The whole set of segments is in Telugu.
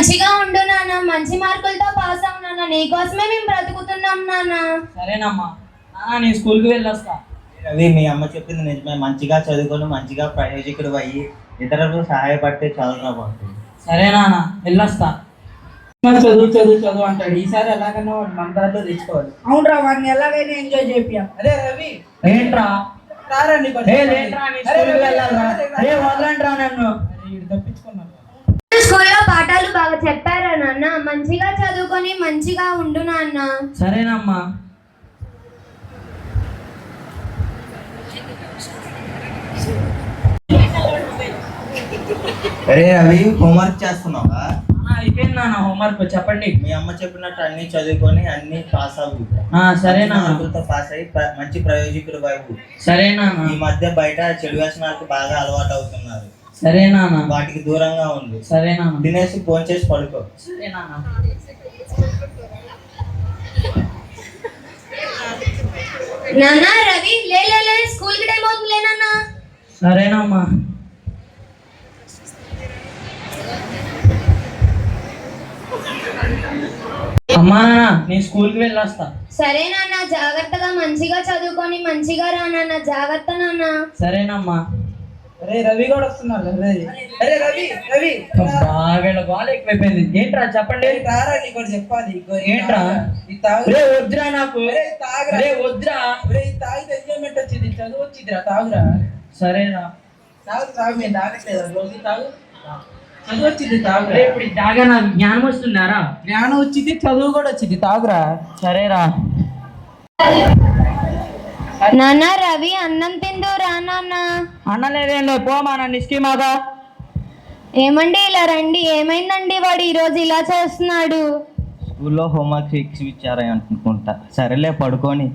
మంచిగా ఉండు నాన్న, మంచి మార్కులతో పాస్ అవు నాన్న, నీకోసమే మేము బ్రతుకుతున్నాం నాన్న. సరేనమ్మా, నీ స్కూల్కి వెళ్ళొస్తా. రవి, మీ అమ్మ చెప్పింది నిజమే. మంచిగా చదువుకొని మంచిగా ప్రయోజకుడు అయ్యి ఇతరులకు సహాయపడితే చదువురా బాబు. సరే నాన్న, వెళ్ళొస్తా. చదువు చదువు చదువు అంటాడు. ఈసారి ఎలాగైనా వాడు మన దాంట్లో తెచ్చుకోవాలి. అవునరా, వాడిని ఎలాగైనా ఎంజాయ్ చేపియాం. అరే రవి, ఏంట్రా తప్పించుకున్నాను. స్కూల్లో పాఠాలు బాగా చెప్పారా నాన్న? మంచిగా చదువుకొని మంచిగా ఉండు నాన్న. సరేనమ్మా. అరే రవి, హోంవర్క్ చేస్తున్నావా? అయిపోయింది నాన్న హోంవర్క్. చెప్పండి. మీ అమ్మ చెప్పినట్టు అన్ని చదువుకొని అన్ని పాస్ అవ్వు. సరేనా, పాస్ అయ్యి మంచి ప్రయోజకుడు వైపు. సరేనా. ఈ మధ్య బయట చెడు వ్యసనాలకు బాగా అలవాటు అవుతున్నారు. సరేనా, వాటికి దూరంగా ఉండు. సరేనా. తినేసి ఫోన్ చేసి పడుకో. సరేనా. నాన్న రవి, లే లే లే, స్కూల్ కి టైం అవుతుంది నాన్న. సరేనమ్మా. అమ్మా నాన్న, నీ స్కూల్కి వెళ్ళొస్తా. సరే నాన్న, జాగ్రత్తగా మంచిగా చదువుకొని మంచిగా రా నాన్న. జాగ్రత్త నాన్న. సరేనమ్మా. అరే రవి కూడా వస్తున్నారు. అరే రవి రవి, వీళ్ళ బాగా ఎక్కువైపోయింది. ఏంట్రా చెప్పండి. తారా, నీకు ఒకటి చెప్పాలి. ఏంట్రా? వద్దురా నాకు. వద్దురా. తాగితే ఎంజాయ్మెంట్ వచ్చింది, చదువు వచ్చిందిరా. తాగురా. సరేనా. తాగు మేము తాగట్లేదు. రోజు తాగు, చదువు వచ్చింది. తాగురా. ఇప్పుడు తాగా నాకు జ్ఞానం వస్తుందారా? జ్ఞానం వచ్చింది, చదువు కూడా వచ్చింది. తాగురా. సరేరా. నాన్న రవి, అన్నం తిందు రా నాన్న. అన్నం లేదేం లేదు, పోమా నన్ను ఇస్కీమాగా. ఏమండి ఇలా రండి. ఏమైందండి వాడు ఈరోజు ఇలా చేస్తున్నాడు? స్కూల్లో హోంవర్క్ ఇచ్చారని అనుకుంటా. సరేలే, పడుకొని.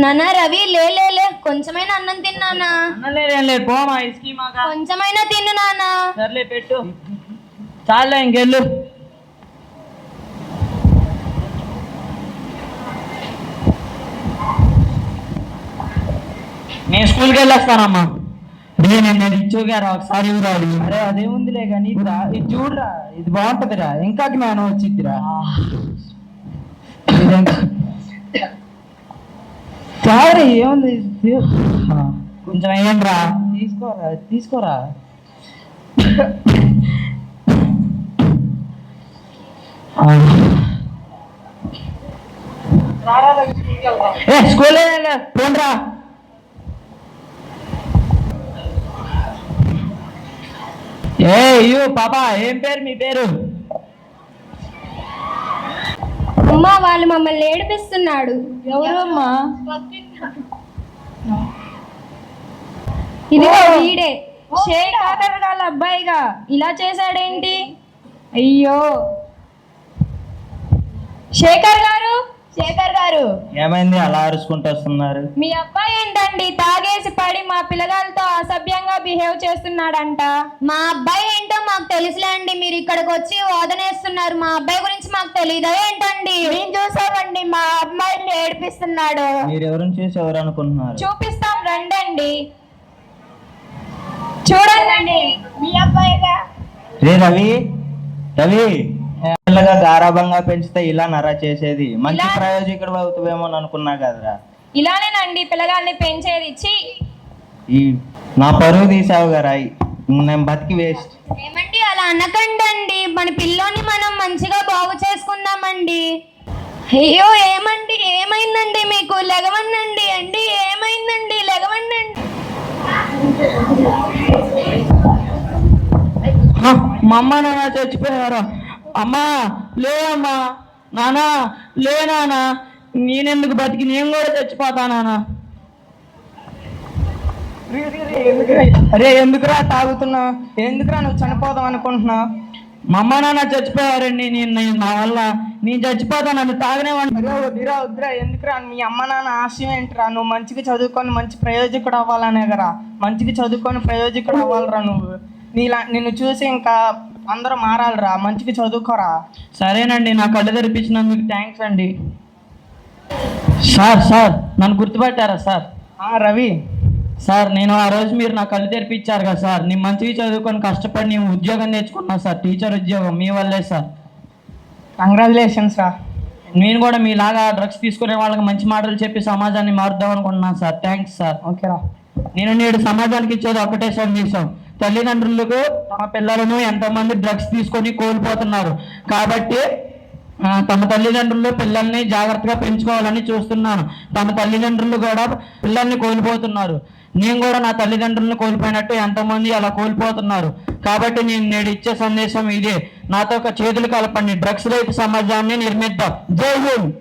నాన్న రవి, లే లే లే, కొంచెమైనా అన్నం తిన్నానా? అన్నం లేదేం లేదు, పోమా ఇస్కీమాగా. కొంచెమైనా తిన్ను నాన్న. సర్లే పెట్టు. చాలే, ఇంకెళ్ళు. నేను స్కూల్కి వెళ్ళొస్తానమ్మా. నేను ఇచ్చోగారా ఒకసారి రాదు. అరే అదేముందిలే కానీ ఇది చూడరా, ఇది బాగుంటదిరా. ఇంకా జ్ఞానం వచ్చిద్దిరా. తాగరా, ఏముంది. కొంచెం అయ్యండిరా. తీసుకోరా తీసుకోరా. స్కూల్ పోండ్రా. పాపా, ఏం పేరు మీ పేరు? అమ్మా, వాళ్ళు మమ్మల్ని ఏడిపిస్తున్నాడు. ఎవరు అమ్మా? ఇదిగో వీడే, శేఖర్ వాళ్ళ అబ్బాయిగా. ఇలా చేశాడేంటి? అయ్యో. శేఖర్ గారు, శేఖర్ గారు, ఏమైంది అలా అరుచుకుంటూ వస్తున్నారు? మీ అబ్బాయి ఏంటండి తాగేసి పడి మా పిల్లగాలతో అసభ్యంగా బిహేవ్ చేస్తున్నాడంట. మా అబ్బాయి ఏంటో మాకు తెలుసులేండి. మీరు ఇక్కడికి వచ్చి వాదనేస్తున్నారు. మా అబ్బాయి గురించి మాకు తెలియదా ఏంటండి? మేము చూసామండి, మా అబ్బాయిని ఏడిపిస్తున్నాడు. మీరు ఎవరిని చూసి ఎవరు అనుకుంటున్నారు? చూపిస్తాం రండి. చూడండి, మీ అబ్బాయిగా. రే రవి, రవి, పిల్లగా గారాభంగా పెంచితే ఇలా నరా చేసేది. మంచి ప్రయోజకుడు అవుతావేమో అనుకున్నా కదరా. ఇలానేనండి పిల్లగాల్ని పెంచేది. ఈ నా పరువు తీసావు కదా, నేను బతికి వేస్ట్. ఏమండి అలా అనకండి. మన పిల్లోని మనం మంచిగా బాగు చేసుకుందామండి. అయ్యో ఏమండి, ఏమైందండి మీకు? లెగవనండి అండి, ఏమైందండి? లెగవనండి. మా అమ్మ నాన్న చచ్చిపోయారా? అమ్మా లే, అమ్మా నానా లే, నానా నేనెందుకు బతికి నేను కూడా చచ్చిపోతా నానా. అరే ఎందుకురా తాగుతున్నావు? ఎందుకురా నువ్వు చనిపోదాం అనుకుంటున్నావు? మా అమ్మ నాన్న చచ్చిపోయారండి. నా వల్ల నేను చచ్చిపోతా, నన్ను తాగనేవాడిని. వద్దురా వద్దురా, ఎందుకురా? మీ అమ్మ నాన్న ఆశయం ఏంటిరా? నువ్వు మంచిగా చదువుకొని మంచి ప్రయోజకుడు అవ్వాలనే కదా. మంచిగా చదువుకొని ప్రయోజకుడు అవ్వాలిరా. నిన్ను చూసి ఇంకా అందరూ మారాలిరా. మంచిగా చదువుకోరా. సరేనండి, నా కళ్ళు తెరిపించినందుకు థ్యాంక్స్ అండి. సార్ నన్ను గుర్తుపట్టారా సార్? రవి, సార్ నేను ఆ రోజు మీరు నా కళ్ళు తెరిపించారు కదా సార్, నేను మంచిగా చదువుకొని కష్టపడి నేను ఉద్యోగం నేర్చుకున్నా సార్, టీచర్ ఉద్యోగం మీ వల్లే సార్. కంగ్రాచులేషన్స్ రా. నేను కూడా మీలాగా డ్రగ్స్ తీసుకునే వాళ్ళకి మంచి మాటలు చెప్పి సమాజాన్ని మారుద్దాం అనుకుంటున్నాను సార్. Thanks sir. ఓకేరా. నేను నేడు సమాజానికి ఇచ్చేది ఒకటే సందేశం, తల్లిదండ్రులకు తమ పిల్లలను ఎంతోమంది డ్రగ్స్ తీసుకొని కోల్పోతున్నారు కాబట్టి తమ తల్లిదండ్రులు పిల్లల్ని జాగ్రత్తగా పెంచుకోవాలని చూస్తున్నాను. తమ తల్లిదండ్రులు కూడా పిల్లల్ని కోల్పోతున్నారు. నేను కూడా నా తల్లిదండ్రులను కోల్పోయినట్టు ఎంతోమంది అలా కోల్పోతున్నారు కాబట్టి నేను నేడు ఇచ్చే సందేశం ఇదే, నాతో ఒక చేతులు కలపండి, డ్రగ్స్ రహిత సమాజాన్ని నిర్మిద్దాం. జై హింద్.